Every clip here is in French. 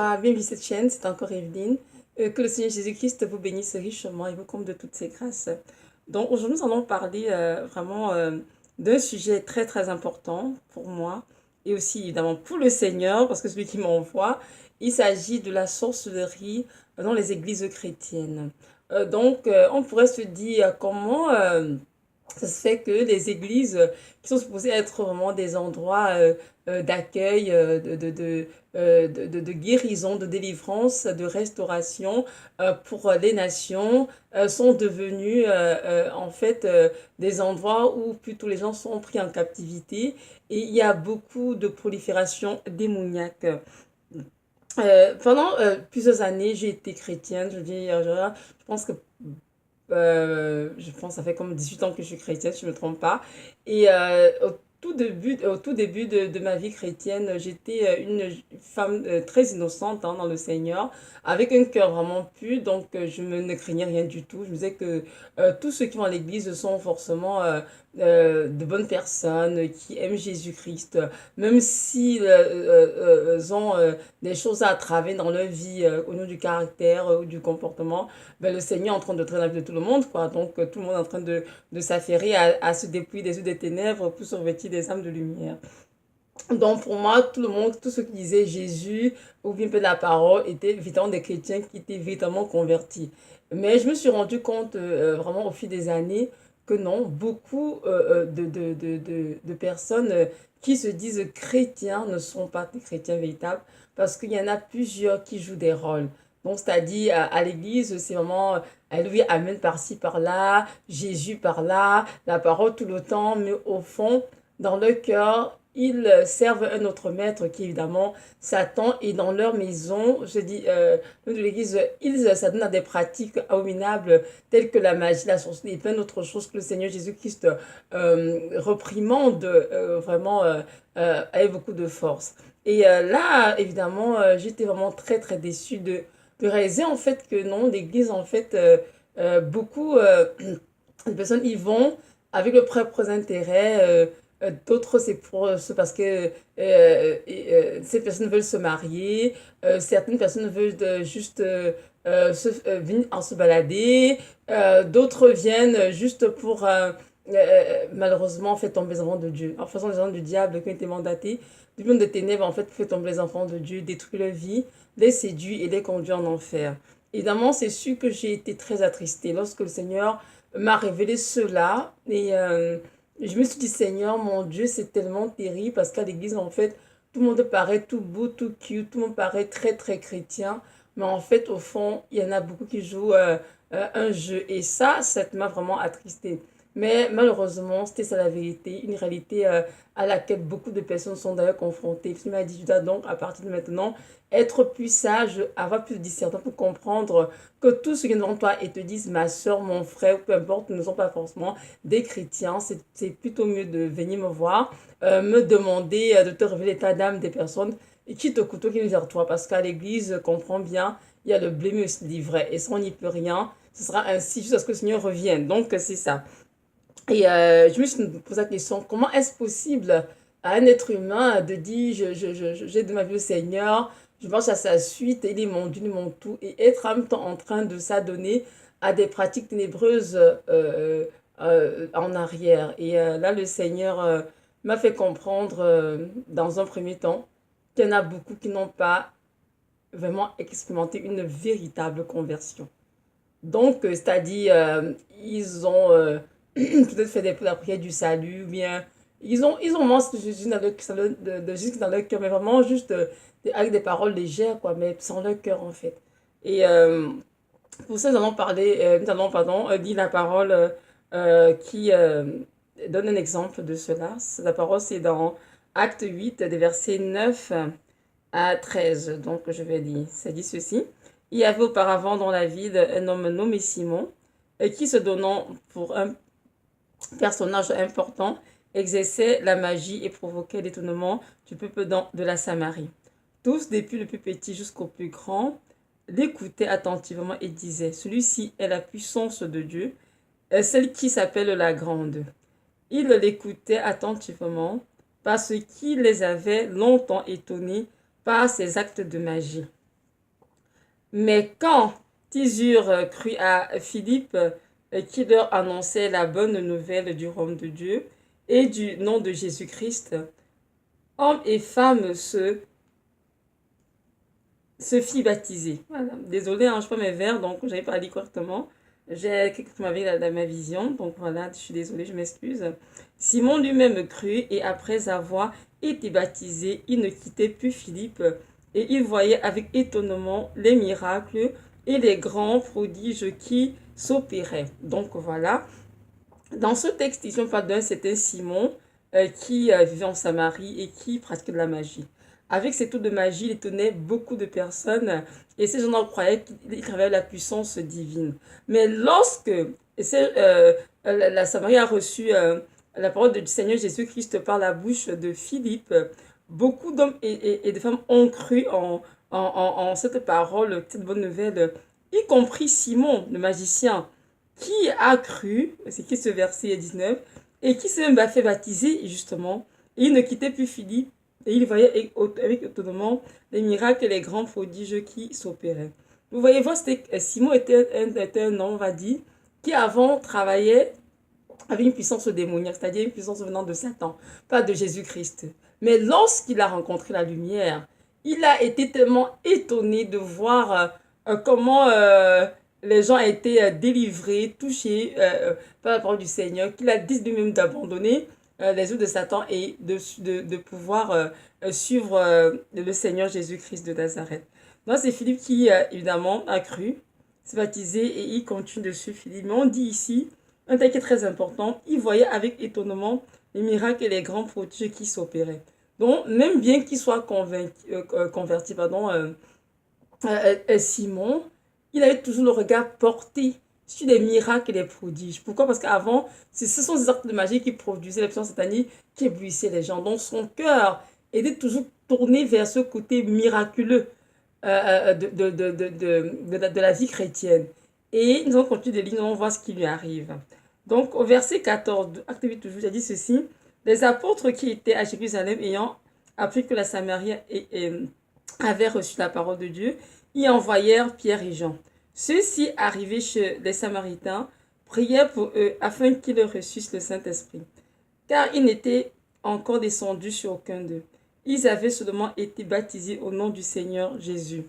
Bienvenue sur cette chaîne, c'est encore Evelyne. Que le Seigneur Jésus-Christ vous bénisse richement et vous comble de toutes ses grâces. Donc aujourd'hui, nous allons parler vraiment d'un sujet très très important pour moi et aussi évidemment pour le Seigneur parce que celui qui m'envoie. Il s'agit de la sorcellerie dans les églises chrétiennes. On pourrait se dire comment ça se fait que les églises qui sont supposées être vraiment des endroits d'accueil, de guérison, de délivrance, de restauration pour les nations sont devenues en fait des endroits où plutôt les gens sont pris en captivité et il y a beaucoup de prolifération démoniaque. Pendant plusieurs années, j'ai été chrétienne. Je pense que je pense que ça fait comme 18 ans que je suis chrétienne, si je ne me trompe pas. Au tout début de ma vie chrétienne, j'étais une femme très innocente dans le Seigneur, avec un cœur vraiment pur, donc je ne craignais rien du tout. Je me disais que tous ceux qui vont à l'église sont forcément de bonnes personnes qui aiment Jésus-Christ, même si ils ont des choses à traver dans leur vie au niveau du caractère ou du comportement. Ben, le Seigneur est en train de traiter la vie de tout le monde, quoi. Donc, tout le monde est en train de s'affairer à se dépouiller des yeux des ténèbres pour se revêtir des âmes de lumière. Donc, pour moi, tout le monde, tous ceux qui disaient Jésus ou bien peu de la parole étaient évidemment des chrétiens qui étaient véritablement convertis. Mais je me suis rendu compte vraiment au fil des années que non, beaucoup de personnes qui se disent chrétiens ne sont pas des chrétiens véritables parce qu'il y en a plusieurs qui jouent des rôles. Donc, c'est-à-dire, à l'église, c'est vraiment, alléluia, amen par-ci, par-là, Jésus par-là, la parole tout le temps, mais au fond, dans leur cœur, ils servent un autre maître qui est évidemment Satan et dans leur maison, je dis, de l'église, ils s'adonnent à des pratiques abominables telles que la magie, la sorcellerie et plein d'autres choses que le Seigneur Jésus-Christ reprimande vraiment avec beaucoup de force. Là, évidemment, j'étais vraiment très très déçue de réaliser en fait que non, l'église en fait, beaucoup de personnes y vont avec leurs propres intérêts. D'autres, c'est parce que ces personnes veulent se marier. Certaines personnes veulent juste venir en se balader. D'autres viennent juste pour malheureusement en fait tomber les enfants de Dieu. En faisant les enfants du diable qui ont été mandatés du monde des ténèbres en fait fait tomber les enfants de Dieu, détruire leur vie, les séduit et les conduit en enfer. Évidemment, c'est sûr que j'ai été très attristée lorsque le Seigneur m'a révélé cela. Je me suis dit, Seigneur, mon Dieu, c'est tellement terrible parce qu'à l'église, en fait, tout le monde paraît tout beau, tout cute, tout le monde paraît très, très chrétien. Mais en fait, au fond, il y en a beaucoup qui jouent un jeu. Et ça m'a vraiment attristée. Mais malheureusement, c'était ça la vérité, une réalité à laquelle beaucoup de personnes sont d'ailleurs confrontées. Il m'a dit, tu dois donc, à partir de maintenant, être plus sage, avoir plus de discernement pour comprendre que tous ceux qui sont devant toi et te disent ma soeur, mon frère, peu importe, ne sont pas forcément des chrétiens. C'est plutôt mieux de venir me voir, me demander de te révéler l'état d'âme des personnes qui te couteau qui viennent vers toi. Parce qu'à l'église, comprends bien, il y a le blé mais aussi l'ivraie. Et ça, on n'y peut rien. Ce sera ainsi jusqu'à ce que le Seigneur revienne. Donc, c'est ça. Je me suis posé la question, comment est-ce possible à un être humain de dire, j'ai de ma vie au Seigneur, je marche à sa suite, il est mon Dieu, il est mon tout, et être en même temps en train de s'adonner à des pratiques ténébreuses en arrière. Là, le Seigneur m'a fait comprendre dans un premier temps qu'il y en a beaucoup qui n'ont pas vraiment expérimenté une véritable conversion. Donc, c'est-à-dire, ils ont peut-être fait la prière du salut, ou bien ils ont mangé Jésus dans de Jésus dans leur cœur, mais vraiment juste avec des paroles légères, quoi, mais sans leur cœur, en fait. Et pour ça, nous allons, pardon, dire la parole qui donne un exemple de cela. La parole, c'est dans Acte 8, des versets 9 à 13. Donc, je vais lire. Ça dit ceci. Il y avait auparavant dans la ville un homme nommé Simon, qui se donnant pour un personnage important, exerçait la magie et provoquait l'étonnement du peuple de la Samarie. Tous, depuis le plus petit jusqu'au plus grand, l'écoutaient attentivement et disaient, celui-ci est la puissance de Dieu, celle qui s'appelle la grande. Ils l'écoutaient attentivement parce qu'il les avait longtemps étonnés par ses actes de magie. Mais quand ils eurent cru à Philippe, qui leur annonçait la bonne nouvelle du royaume de Dieu et du nom de Jésus-Christ, hommes et femmes se fit baptiser. Voilà. Désolée, hein, je pas mes vers, donc j'avais pas dit correctement. J'ai quelque chose dans ma vision, donc voilà, je suis désolée, je m'excuse. Simon lui-même crut, et après avoir été baptisé, il ne quittait plus Philippe, et il voyait avec étonnement les miracles et les grands prodiges qui s'opéraient. Donc voilà, dans ce texte, ici on parle d'un certain Simon qui vivait en Samarie et qui pratiquait de la magie. Avec ses tours de magie, il étonnait beaucoup de personnes et ces gens croyaient qu'il avait la puissance divine. Mais lorsque la Samarie a reçu la parole du Seigneur Jésus-Christ par la bouche de Philippe, beaucoup d'hommes et de femmes ont cru en cette parole, cette bonne nouvelle, y compris Simon, le magicien, qui a cru, c'est qui ce verset 19, et qui s'est même fait baptiser, justement, et il ne quittait plus Philippe, et il voyait avec étonnement les miracles et les grands prodiges qui s'opéraient. Vous voyez, Simon était un homme, on va dire, qui avant travaillait avec une puissance démoniaque, c'est-à-dire une puissance venant de Satan, pas de Jésus-Christ. Mais lorsqu'il a rencontré la lumière, il a été tellement étonné de voir comment les gens étaient délivrés, touchés par la parole du Seigneur, qu'il a décidé lui-même d'abandonner les œuvres de Satan et de pouvoir suivre le Seigneur Jésus-Christ de Nazareth. Donc c'est Philippe qui, évidemment, a cru, s'est baptisé et il continue de suivre Philippe. Mais on dit ici, un texte qui est très important, il voyait avec étonnement les miracles et les grands prodiges qui s'opéraient. Donc, même bien qu'il soit converti, Simon, il avait toujours le regard porté sur les miracles et les prodiges. Pourquoi? Parce qu'avant, ce sont ces actes de magie qui produisaient les puissances sataniques, qui éblouissaient les gens. Donc, son cœur était toujours tourné vers ce côté miraculeux de la vie chrétienne. Et nous allons continuer de lire, on va voir ce qui lui arrive. Donc, au verset 14, acte 8 toujours, il a dit ceci. Les apôtres qui étaient à Jérusalem ayant appris que la Samarie avait reçu la parole de Dieu, y envoyèrent Pierre et Jean. Ceux-ci, arrivés chez les Samaritains, prièrent pour eux afin qu'ils reçussent le Saint-Esprit, car ils n'étaient encore descendus sur aucun d'eux. Ils avaient seulement été baptisés au nom du Seigneur Jésus.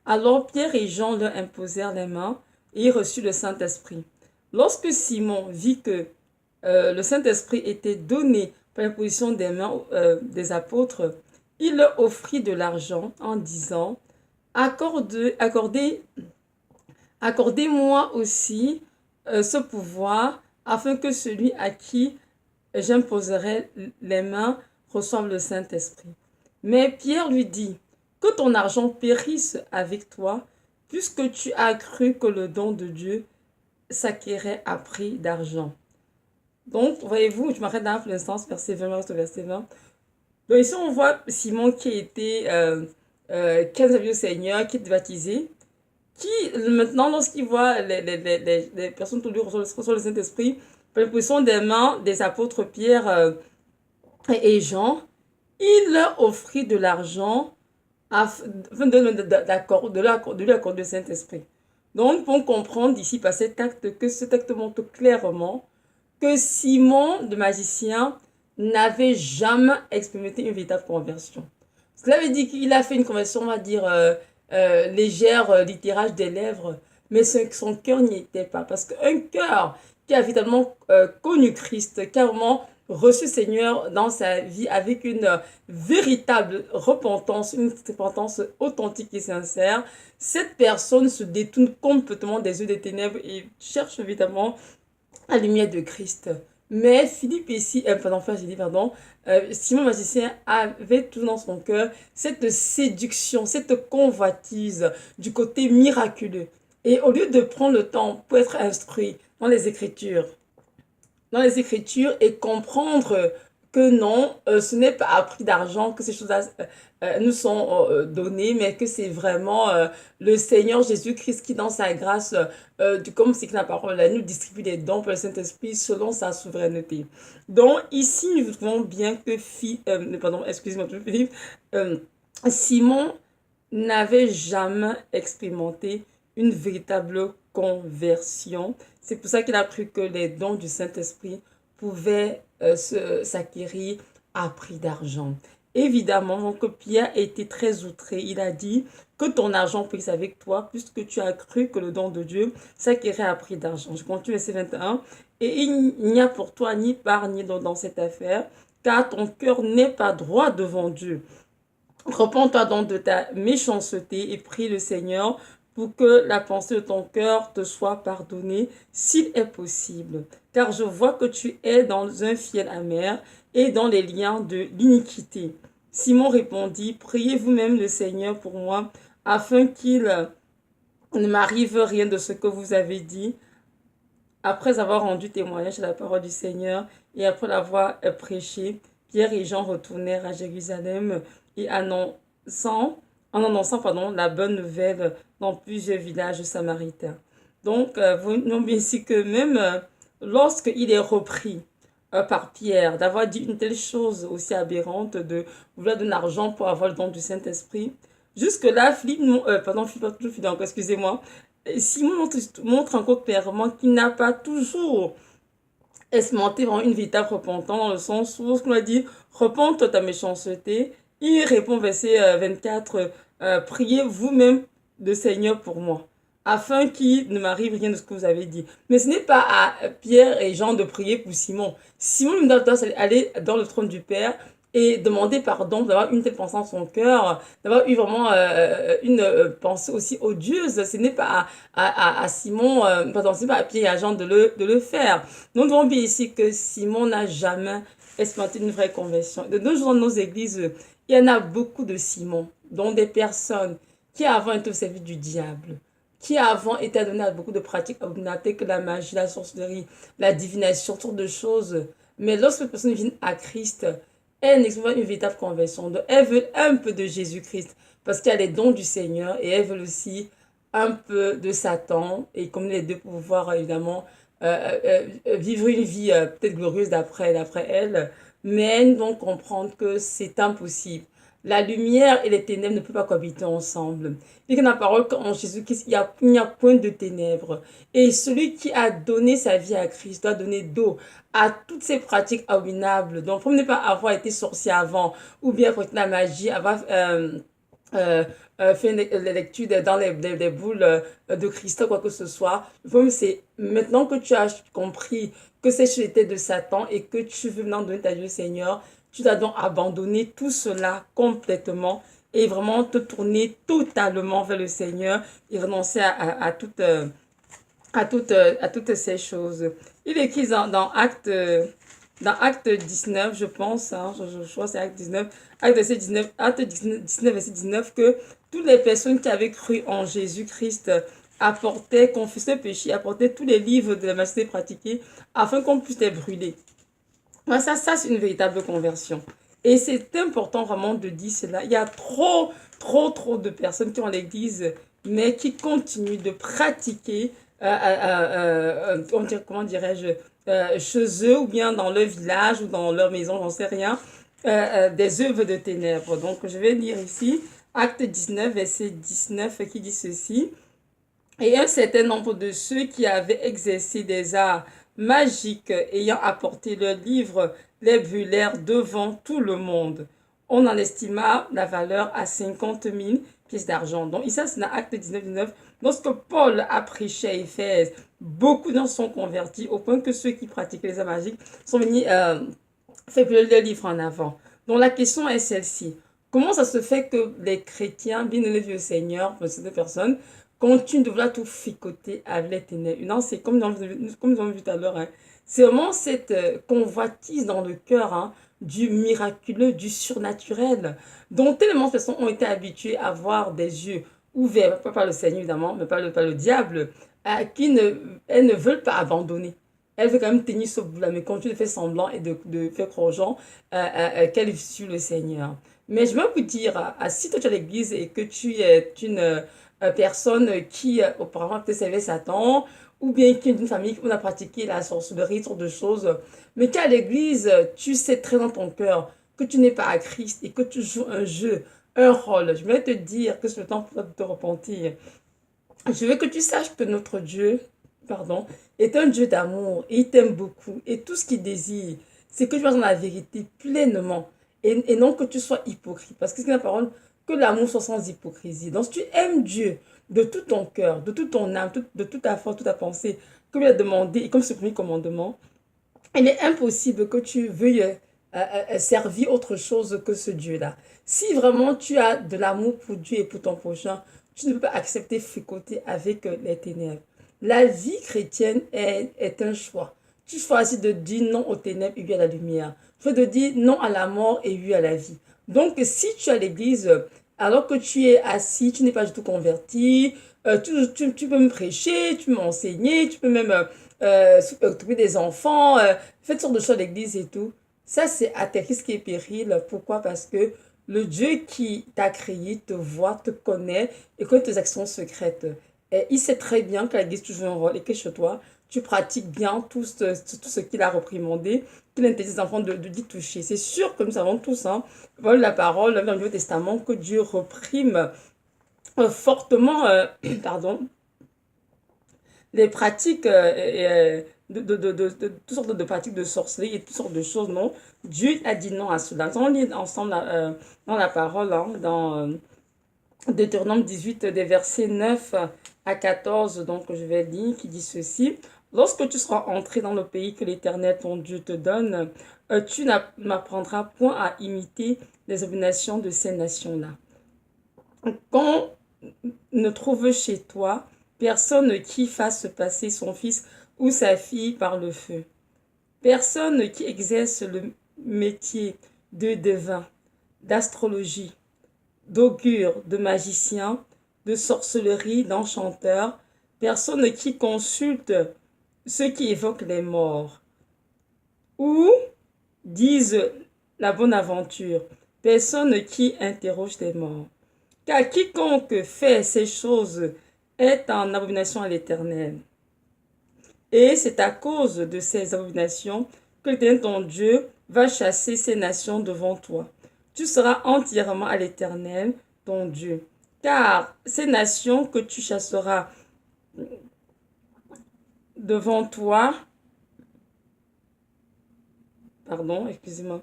Alors Pierre et Jean leur imposèrent les mains et ils reçurent le Saint-Esprit. Lorsque Simon vit que le Saint-Esprit était donné par l'imposition des mains des apôtres, il leur offrit de l'argent en disant « Accordez-moi aussi ce pouvoir afin que celui à qui j'imposerai les mains reçoive le Saint-Esprit. » Mais Pierre lui dit « Que ton argent périsse avec toi, puisque tu as cru que le don de Dieu s'acquérait à prix d'argent. » Donc, voyez-vous, je m'arrête là pour l'instant, verset 20, verset 20. Donc ici, on voit Simon qui était 15 au Seigneur, qui est baptisé, qui maintenant, lorsqu'il voit les personnes autour de lui recevoir le Saint-Esprit, par l'imposition des mains des apôtres Pierre et Jean, il leur offrit de l'argent afin de lui accorder le Saint-Esprit. Donc, pour comprendre ici par cet acte, que cet acte montre clairement que Simon, le magicien, n'avait jamais expérimenté une véritable conversion. Cela veut dire qu'il a fait une conversion, on va dire, légère, littéraire des lèvres, mais son cœur n'y était pas. Parce qu'un cœur qui a véritablement connu Christ, qui a vraiment reçu le Seigneur dans sa vie avec une véritable repentance, une repentance authentique et sincère, cette personne se détourne complètement des yeux des ténèbres et cherche évidemment la lumière de Christ. Mais Philippe ici, Simon magicien avait tout dans son cœur cette séduction, cette convoitise du côté miraculeux. Et au lieu de prendre le temps pour être instruit dans les Écritures et comprendre que non, ce n'est pas à prix d'argent que ces choses-là nous sont données, mais que c'est vraiment le Seigneur Jésus-Christ qui, dans sa grâce, comme c'est que la parole, nous distribue des dons pour le Saint-Esprit selon sa souveraineté. Donc, ici, nous voyons bien que Philippe, Simon n'avait jamais expérimenté une véritable conversion. C'est pour ça qu'il a cru que les dons du Saint-Esprit pouvaient s'acquérir à prix d'argent. Évidemment, donc Pierre a été très outré. Il a dit que ton argent puisse avec toi, puisque tu as cru que le don de Dieu s'acquérait à prix d'argent. Je continue verset 21. Et il n'y a pour toi ni part ni don dans cette affaire, car ton cœur n'est pas droit devant Dieu. Repends-toi donc de ta méchanceté et prie le Seigneur pour que la pensée de ton cœur te soit pardonnée, s'il est possible. Car je vois que tu es dans un fiel amer et dans les liens de l'iniquité. Simon répondit, priez vous-même le Seigneur pour moi, afin qu'il ne m'arrive rien de ce que vous avez dit. Après avoir rendu témoignage à la parole du Seigneur et après l'avoir prêché, Pierre et Jean retournèrent à Jérusalem et en annonçant la bonne nouvelle dans plusieurs villages samaritains. Donc, vous notez ici que même lorsqu'il est repris par Pierre d'avoir dit une telle chose aussi aberrante, de vouloir de l'argent pour avoir le don du Saint-Esprit, jusque-là, excusez-moi, Simon montre encore clairement qu'il n'a pas toujours expérimenté vraiment une véritable repentance, dans le sens où, ce qu'on a dit, repente ta méchanceté. Il répond, verset 24, priez vous-même le Seigneur pour moi, afin qu'il ne m'arrive rien de ce que vous avez dit. Mais ce n'est pas à Pierre et Jean de prier pour Simon. Simon doit aller dans le trône du Père et demander pardon d'avoir une telle pensée en son cœur, d'avoir eu vraiment une pensée aussi odieuse. Ce n'est pas à Simon, pardon, ce n'est pas à Pierre et à Jean de le faire. Nous devons bien ici que Simon n'a jamais expérimenté une vraie conversion. De nos jours, dans nos églises, il y en a beaucoup de Simon, dont des personnes qui avant étaient au service du diable, qui avant étaient adonnées à beaucoup de pratiques abominables que la magie, la sorcellerie, la divination, toutes sortes de choses. Mais lorsque les personnes viennent à Christ, elles n'expérimentent pas une véritable conversion. Donc, elles veulent un peu de Jésus-Christ parce qu'il y a les dons du Seigneur et elles veulent aussi un peu de Satan et comme les deux pour pouvoir évidemment vivre une vie peut-être glorieuse d'après elles, mais elles vont comprendre que c'est impossible. La lumière et les ténèbres ne peuvent pas cohabiter ensemble. Et que dans la parole qu'en Jésus-Christ, il n'y a point de ténèbres. Et celui qui a donné sa vie à Christ doit donner d'eau à toutes ces pratiques abominables. Donc, pour ne pas avoir été sorcier avant, ou bien pratiquer la magie, avoir fait une lecture dans les boules de cristal, quoi que ce soit. Le problème, c'est maintenant que tu as compris que ces choses étaient de Satan et que tu veux maintenant donner ta vie au Seigneur, tu dois donc abandonner tout cela complètement et vraiment te tourner totalement vers le Seigneur et renoncer à toutes ces choses. Il est écrit dans Acte 19, je pense, hein, je crois que c'est Acte 19, Acte 19, verset 19, que toutes les personnes qui avaient cru en Jésus-Christ apportaient, confessaient le péché, apportaient tous les livres de la majesté pratiquée afin qu'on puisse les brûler. Ça c'est une véritable conversion. Et c'est important vraiment de dire cela. Il y a trop de personnes qui ont l'église, mais qui continuent de pratiquer, comment dirais-je, chez eux ou bien dans leur village ou dans leur maison, j'en sais rien, des œuvres de ténèbres. Donc je vais lire ici, Acte 19, verset 19, qui dit ceci. Et un certain nombre de ceux qui avaient exercé des arts magiques ayant apporté leurs livres les brûlèrent devant tout le monde. On en estima la valeur à 50 000 pièces d'argent. Donc ici, c'est dans Acte 19, 19. Lorsque Paul a prêché à Éphèse, beaucoup d'en sont convertis au point que ceux qui pratiquaient les arts magiques sont venus faire brûler leurs livres en avant. Donc la question est celle-ci. Comment ça se fait que les chrétiens, bien élevés au Seigneur, pour cette personne, continue de vouloir tout fricoter avec les ténèbres? Non, c'est comme nous avons vu tout à l'heure, hein. C'est vraiment cette convoitise dans le cœur, hein, du miraculeux, du surnaturel, dont tellement de personnes ont été habituées à voir des yeux ouverts, pas par le Seigneur évidemment, mais par le diable, elles ne veulent pas abandonner. Elles veulent quand même tenir ce bout-là, mais continuer de faire semblant et de faire croire aux gens qu'elles suivent le Seigneur. Mais je veux vous dire, si toi tu es à l'église et que tu es une personne qui auparavant peut-être servait Satan, ou bien qui est d'une famille où on a pratiqué la sorcellerie, toutes sortes de choses, mais qu'à l'église, tu sais très dans ton cœur que tu n'es pas à Christ et que tu joues un jeu un rôle. Je vais te dire que c'est le temps pour toi de te repentir. Je veux que tu saches que notre Dieu, pardon, est un Dieu d'amour. Il t'aime beaucoup. Et tout ce qu'il désire, c'est que tu vas dans la vérité pleinement. Et non que tu sois hypocrite. Parce que c'est la parole que l'amour soit sans hypocrisie. Donc si tu aimes Dieu de tout ton cœur, de toute ton âme, de toute ta force, toute ta pensée, comme il a demandé, et comme ce premier commandement, il est impossible que tu veuilles servir autre chose que ce Dieu-là. Si vraiment tu as de l'amour pour Dieu et pour ton prochain, tu ne peux pas accepter fricoter avec les ténèbres. La vie chrétienne est un choix. Tu choisis de dire non aux ténèbres et oui à la lumière. Tu choisis de dire non à la mort et oui à la vie. Donc, si tu es à l'église, alors que tu es assis, tu n'es pas du tout converti, tu peux me prêcher, tu peux m'enseigner, tu peux même occuper des enfants, faire toutes sortes de choses à l'église et tout. Ça, c'est à tes risques et périls. Pourquoi? Parce que le Dieu qui t'a créé te voit, te connaît et connaît tes actions secrètes. Et il sait très bien que l'église joue un rôle et que chez toi, tu pratiques bien tout ce qu'il a reprimandé, qu'il interdit aux enfants d'y toucher. C'est sûr que nous savons tous, hein, voilà la parole dans le Nouveau Testament, que Dieu reprime fortement pardon, les pratiques de toutes sortes de pratiques de sorcellerie et toutes sortes de choses, non. Dieu a dit non à cela. On lit ensemble dans la parole, hein, dans Deutéronome 18, des versets 9 à 14, donc je vais lire, qui dit ceci. Lorsque tu seras entré dans le pays que l'Éternel, ton Dieu, te donne, tu n'apprendras point à imiter les abominations de ces nations-là. Quand ne trouve chez toi personne qui fasse passer son fils ou sa fille par le feu. Personne qui exerce le métier de devin, d'astrologie, d'augure, de magicien, de sorcellerie, d'enchanteur. Personne qui consulte ceux qui évoquent les morts ou disent la bonne aventure. Personne qui interroge les morts. Car quiconque fait ces choses est en abomination à l'Éternel. Et c'est à cause de ces abominations que l'Éternel ton Dieu va chasser ces nations devant toi. Tu seras entièrement à l'Éternel ton Dieu. Car ces nations que tu chasseras devant toi, pardon, excusez-moi.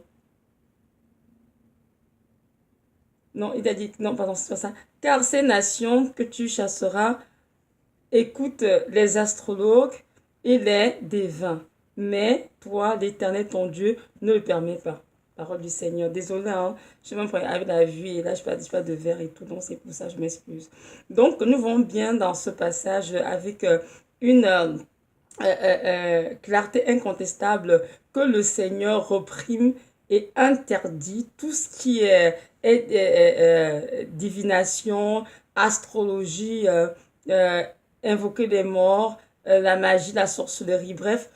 Non, il a dit, non, pardon, c'est pas ça. Car ces nations que tu chasseras écoutent les astrologues et les devins. Mais toi, l'Éternel, ton Dieu, ne le permet pas. Parole du Seigneur. Désolé, hein, je vais même avec la vue et là, je ne pas de verre et tout, donc c'est pour ça que je m'excuse. Donc, nous voyons bien dans ce passage avec une clarté incontestable que le Seigneur reprime et interdit tout ce qui est divination, astrologie, euh, invoquer les morts, la magie, la sorcellerie, bref,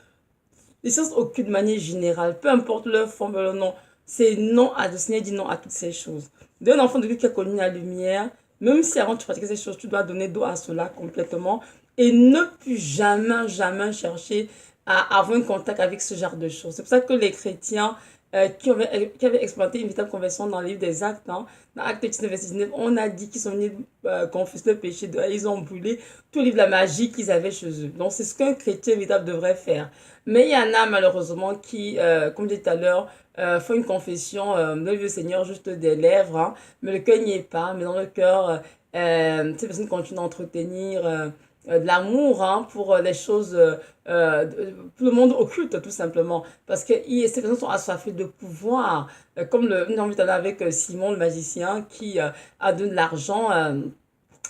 les sciences occultes de manière générale, peu importe leur forme, leur nom, c'est non à le Seigneur dit non à toutes ces choses. D'un enfant de Dieu qui a connu la lumière, même si avant tu pratiquais ces choses, tu dois donner dos à cela complètement et ne plus jamais, jamais chercher à avoir un contact avec ce genre de choses. C'est pour ça que les chrétiens qui avaient expérimenté une véritable conversion dans le livre des Actes, hein, dans Actes 19, verset 19, on a dit qu'ils sont venus confesser le péché, ils ont brûlé tout le livre de la magie qu'ils avaient chez eux. Donc c'est ce qu'un chrétien véritable devrait faire. Mais il y en a malheureusement qui, comme je disais tout à l'heure, font une confession de Dieu Seigneur juste des lèvres, hein, mais le cœur n'y est pas, mais dans le cœur, ces personnes continuent d'entretenir de l'amour hein, pour les choses, pour le monde occulte tout simplement. Parce que ces personnes sont assoiffées de pouvoir, comme nous avons vu tout à l'heure avec Simon le magicien qui a donné de l'argent.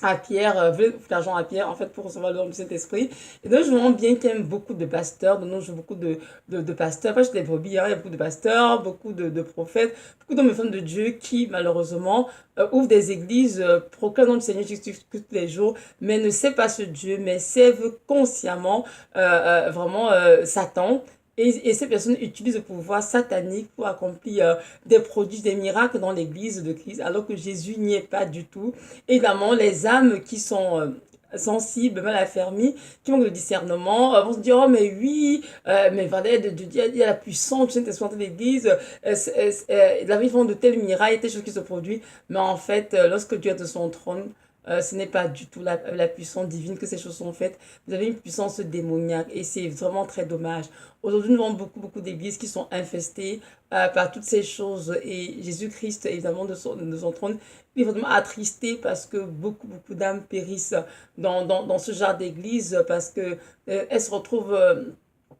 À Pierre, veut l'argent à Pierre, en fait, pour recevoir le don du Saint-Esprit. Et donc, je vois bien qu'il y a beaucoup de pasteurs, de nos jours, beaucoup de pasteurs, pas juste les brebis, hein, il y a beaucoup de pasteurs, beaucoup de prophètes, beaucoup d'hommes et femmes de Dieu qui, malheureusement, ouvrent des églises, proclament le nom du Seigneur Jésus tous les jours, mais ne sait pas ce Dieu, mais servent consciemment, vraiment, Satan. Et ces personnes utilisent le pouvoir satanique pour accomplir des prodiges, des miracles dans l'église de Christ, alors que Jésus n'y est pas du tout. Évidemment, les âmes qui sont sensibles, mal affermis, qui manquent de discernement, vont se dire, oh mais oui, mais voilà, il y a la puissance, tu sais, de l'église, la vie font de tels miracles, telles choses qui se produisent, mais en fait, lorsque Dieu est de son trône, ce n'est pas du tout la puissance divine que ces choses sont faites. Vous avez une puissance démoniaque et c'est vraiment très dommage. Aujourd'hui, nous avons beaucoup d'églises qui sont infestées par toutes ces choses et Jésus-Christ, évidemment, de son trône, il est vraiment attristé parce que beaucoup d'âmes périssent dans ce genre d'église parce que elles se retrouvent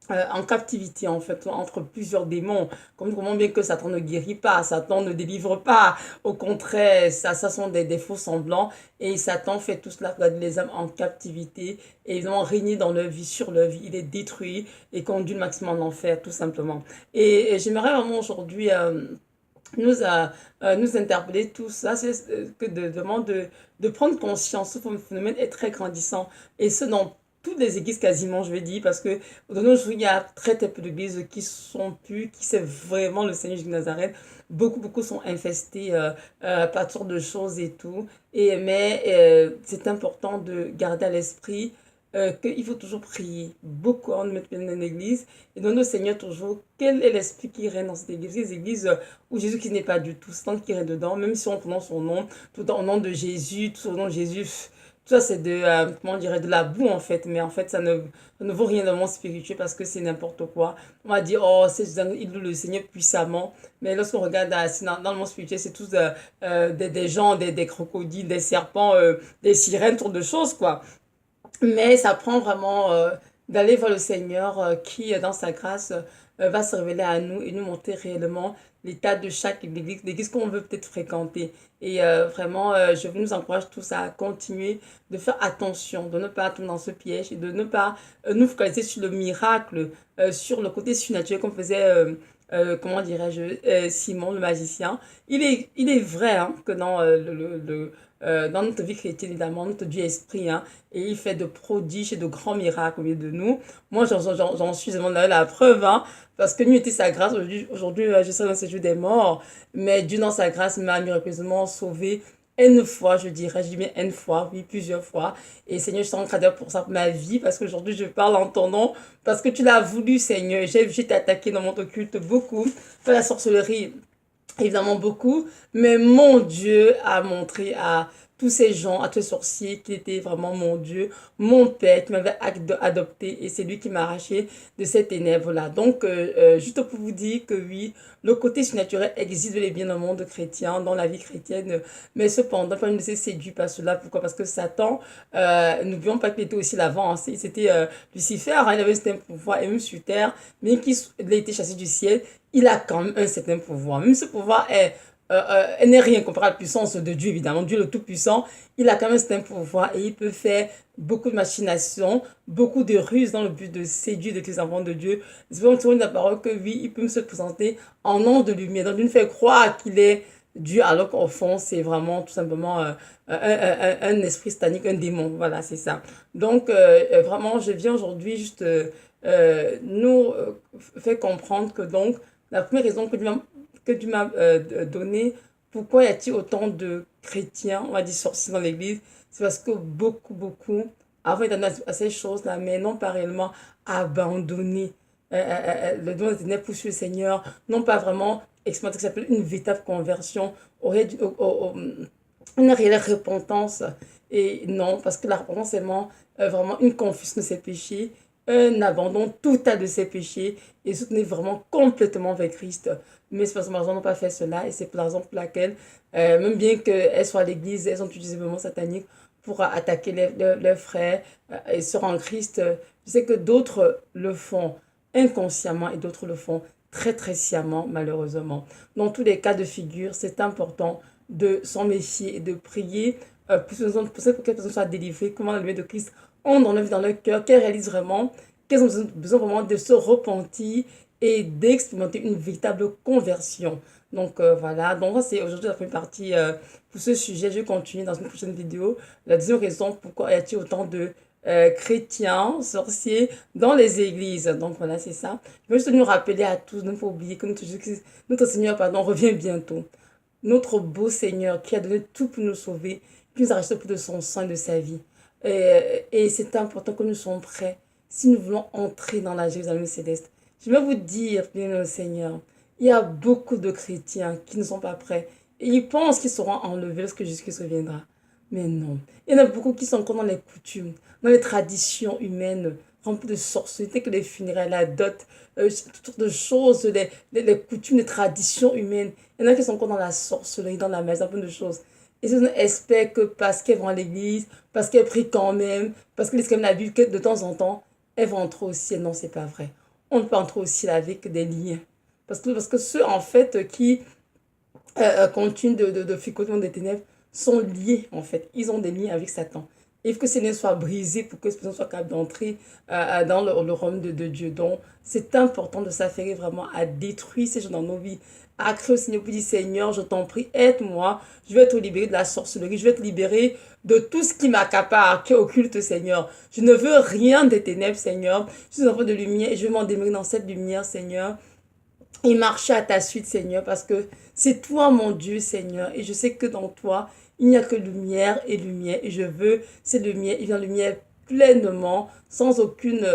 en captivité en fait entre plusieurs démons. Comme comment bien que Satan ne guérit pas, Satan ne délivre pas, au contraire ça sont des faux semblants et Satan fait tout cela, garde les âmes en captivité et ils ont régné dans leur vie, sur leur vie, il est détruit et conduit le maximum en enfer tout simplement. Et j'aimerais vraiment aujourd'hui nous interpeller tout ça, c'est que vraiment de prendre conscience, ce phénomène est très grandissant et ce dans toutes les églises quasiment, je vais dire, parce que de nos jours, il y a très peu d'églises qui sont plus, qui c'est vraiment le Seigneur Jésus de Nazareth. Beaucoup sont infestés par toutes sortes de choses et tout. Mais c'est important de garder à l'esprit qu'il faut toujours prier. Beaucoup en mettant dans l'église et demander au Seigneur toujours quel est l'esprit qui règne dans cette église. Ces églises où Jésus qui n'est pas du tout, c'est qui règne dedans, même si on prononce son nom, tout au nom de Jésus, tout au nom de Jésus. Tout ça, c'est comment on dirait, de la boue en fait, mais en fait, ça ne vaut rien dans le monde spirituel parce que c'est n'importe quoi. On va dire, oh, ils louent le Seigneur puissamment, mais lorsqu'on regarde dans le monde spirituel, c'est tous des gens, des crocodiles, des serpents, des sirènes, toutes de choses, quoi. Mais ça prend vraiment d'aller voir le Seigneur qui, dans sa grâce, va se révéler à nous et nous montrer réellement l'état de chaque église, l'église qu'on veut peut-être fréquenter. Et vraiment, je vous nous encourage tous à continuer de faire attention, de ne pas tomber dans ce piège et de ne pas nous focaliser sur le miracle, sur le côté surnaturel comme faisait... comment dirais-je, Simon le magicien. Il est vrai hein, que dans dans notre vie chrétienne, évidemment, notre Dieu est esprit, hein, et il fait de prodiges et de grands miracles au milieu de nous. Moi, j'en suis vraiment la preuve, hein, parce que Dieu était sa grâce. Aujourd'hui, je serai dans ce jour des morts, mais Dieu, dans sa grâce, m'a miraculeusement sauvé N fois, je dirais, je dis bien N fois, oui, plusieurs fois. Et Seigneur, je t'en grandeur pour ça, pour ma vie, parce qu'aujourd'hui, je parle en ton nom, parce que tu l'as voulu, Seigneur. J'ai été attaqué dans mon occulte beaucoup, par la sorcellerie, évidemment beaucoup, mais mon Dieu a montré à tous ces gens, à tous ces sorciers, qu'il était vraiment mon Dieu, mon Père, qui m'avait adopté, et c'est lui qui m'a arraché de ces ténèbres-là. Donc, juste pour vous dire que oui, le côté surnaturel existe bel et bien dans le monde chrétien, dans la vie chrétienne, mais cependant, pas une de ces séduit par cela. Pourquoi? Parce que Satan, n'oublions pas qu'il était aussi l'avant, hein, c'était Lucifer, hein, il avait un certain pouvoir, et même sur terre, mais qu'il a été chassé du ciel, il a quand même un certain pouvoir. Même ce pouvoir n'est rien comparé à la puissance de Dieu, évidemment. Dieu le Tout-Puissant, il a quand même un certain pouvoir et il peut faire beaucoup de machinations, beaucoup de ruses dans le but de séduire les enfants de Dieu. C'est vraiment la parole que oui, il peut se présenter en ange de lumière, donc il nous fait croire qu'il est Dieu, alors qu'au fond, c'est vraiment tout simplement un esprit satanique, un démon. Voilà, c'est ça. Donc, vraiment, je viens aujourd'hui juste nous faire comprendre que donc, la première raison que Dieu m'a donnée, pourquoi y a-t-il autant de chrétiens, on va dire sorciers dans l'église, c'est parce que beaucoup, avant ils donnaient à ces choses-là, mais n'ont pas réellement abandonné le don des ténèbres pour suivre le Seigneur, n'ont pas vraiment expérimenté ce qui s'appelle une véritable conversion, une réelle repentance. Et non, parce que la repentance, c'est vraiment une confession de ses péchés, un abandon total de ses péchés et soutenir vraiment complètement avec Christ. Mais c'est parce que ma n'ont pas fait cela et c'est pour la raison pour laquelle, même bien qu'elles soient à l'église, elles ont utilisé le mot satanique pour attaquer leurs frères et sœurs en Christ. Je sais que d'autres le font inconsciemment et d'autres le font très sciemment, malheureusement. Dans tous les cas de figure, c'est important de s'en méfier et de prier pour que cette personne soit délivrée, comment la lumière de Christ entre dans leur cœur, qu'elles réalisent vraiment qu'elles ont besoin vraiment de se repentir et d'expérimenter une véritable conversion. Donc voilà, donc c'est aujourd'hui la première partie pour ce sujet. Je vais continuer dans une prochaine vidéo. La deuxième raison, pourquoi y a-t-il autant de chrétiens, sorciers dans les églises. Donc voilà, c'est ça. Je veux juste nous rappeler à tous, ne pas oublier que notre Seigneur pardon, revient bientôt. Notre beau Seigneur qui a donné tout pour nous sauver, qui nous a racheté pour de son sang et de sa vie. Et c'est important que nous soyons prêts si nous voulons entrer dans la Jérusalem céleste. Je vais vous dire, bien le Seigneur, il y a beaucoup de chrétiens qui ne sont pas prêts. Et ils pensent qu'ils seront enlevés lorsque Jésus-Christ reviendra. Mais non. Il y en a beaucoup qui sont encore dans les coutumes, dans les traditions humaines, remplies de sorcellerie, que les funérailles, la dot, toutes sortes de choses, les coutumes, les traditions humaines. Il y en a qui sont encore dans la sorcellerie, dans la magie, dans plein de choses. Et ils espèrent que parce qu'elles vont à l'église, parce qu'elles prient quand même, parce qu'elles lisent quand même la Bible, que de temps en temps, elles vont entrer au ciel. Non, c'est pas vrai. On ne peut entrer au ciel avec des liens. Parce que ceux, en fait, qui continuent de fricoter dans des ténèbres sont liés, en fait. Ils ont des liens avec Satan. Il faut que ces liens soient brisés pour que ces personnes soient capables d'entrer dans le royaume de Dieu. Donc, c'est important de s'affairer vraiment à détruire ces gens dans nos vies, à crier au Seigneur pour dire, Seigneur, je t'en prie, aide-moi. Je vais te libérer de la sorcellerie. Je vais te libérer de tout ce qui m'accapare, qui est occulte, Seigneur. Je ne veux rien des ténèbres, Seigneur. Je suis un enfant de lumière et je veux m'en démarrer dans cette lumière, Seigneur, et marcher à ta suite, Seigneur, parce que c'est toi, mon Dieu, Seigneur. Et je sais que dans toi, il n'y a que lumière et lumière. Et je veux cette lumière, il vient lumière pleinement, sans aucune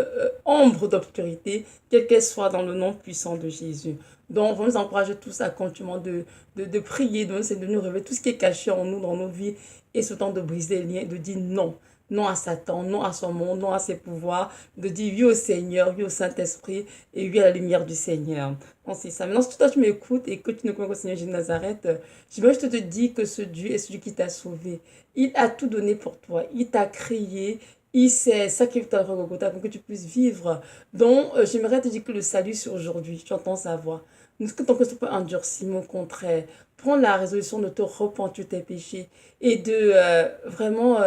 ombre d'obscurité, quelle qu'elle soit, dans le nom puissant de Jésus. Donc, on nous encourage tous à continuer de prier, de nous révéler tout ce qui est caché en nous, dans nos vies, et ce temps de briser les liens, de dire non. Non à Satan, non à son monde, non à ses pouvoirs, de dire oui au Seigneur, oui au Saint-Esprit et oui à la lumière du Seigneur. Bon, c'est ça. Maintenant, si toi tu m'écoutes et que tu ne connais pas le Seigneur Jésus de Nazareth, je veux juste te dire que ce Dieu est celui qui t'a sauvé. Il a tout donné pour toi. Il t'a créé. Il s'est sacrifié à Golgotha pour que tu puisses vivre. Donc, j'aimerais te dire que le salut, c'est aujourd'hui. Tu entends sa voix. Ne que ton cœur ne soit pas endurci, mais au contraire. Prends la résolution de te repentir de tes péchés et de vraiment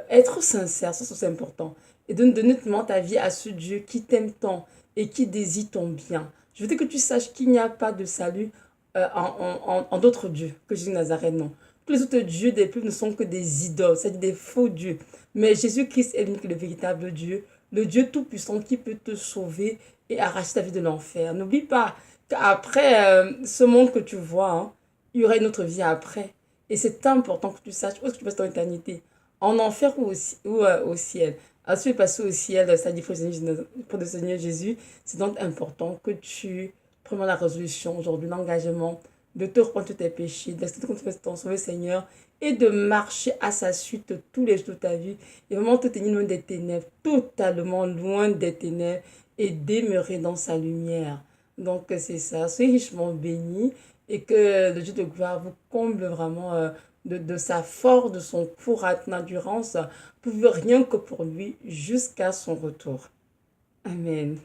être sincère. Ça, c'est important. Et de donner ta vie à ce Dieu qui t'aime tant et qui désire ton bien. Je veux dire que tu saches qu'il n'y a pas de salut en d'autres dieux que Jésus de Nazareth, non. Tous les autres dieux des peuples ne sont que des idoles, c'est-à-dire des faux dieux. Mais Jésus-Christ est l'unique, le véritable Dieu, le Dieu tout-puissant qui peut te sauver et arracher ta vie de l'enfer. N'oublie pas qu'après ce monde que tu vois, hein, il y aura une autre vie après. Et c'est important que tu saches où est-ce que tu passes ton éternité. En enfer ou au ciel. Ensuite, passer au ciel, ça dit pour le Seigneur Jésus. C'est donc important que tu prennes la résolution aujourd'hui, l'engagement de te repentir de tes péchés, d'accepter ton Sauveur Seigneur et de marcher à sa suite tous les jours de ta vie et vraiment te tenir loin des ténèbres, totalement loin des ténèbres et demeurer dans sa lumière. Donc, c'est ça. Soyez richement bénis et que le Dieu de gloire vous comble vraiment de sa force, de son courage, de son endurance, pour vivre rien que pour lui jusqu'à son retour. Amen.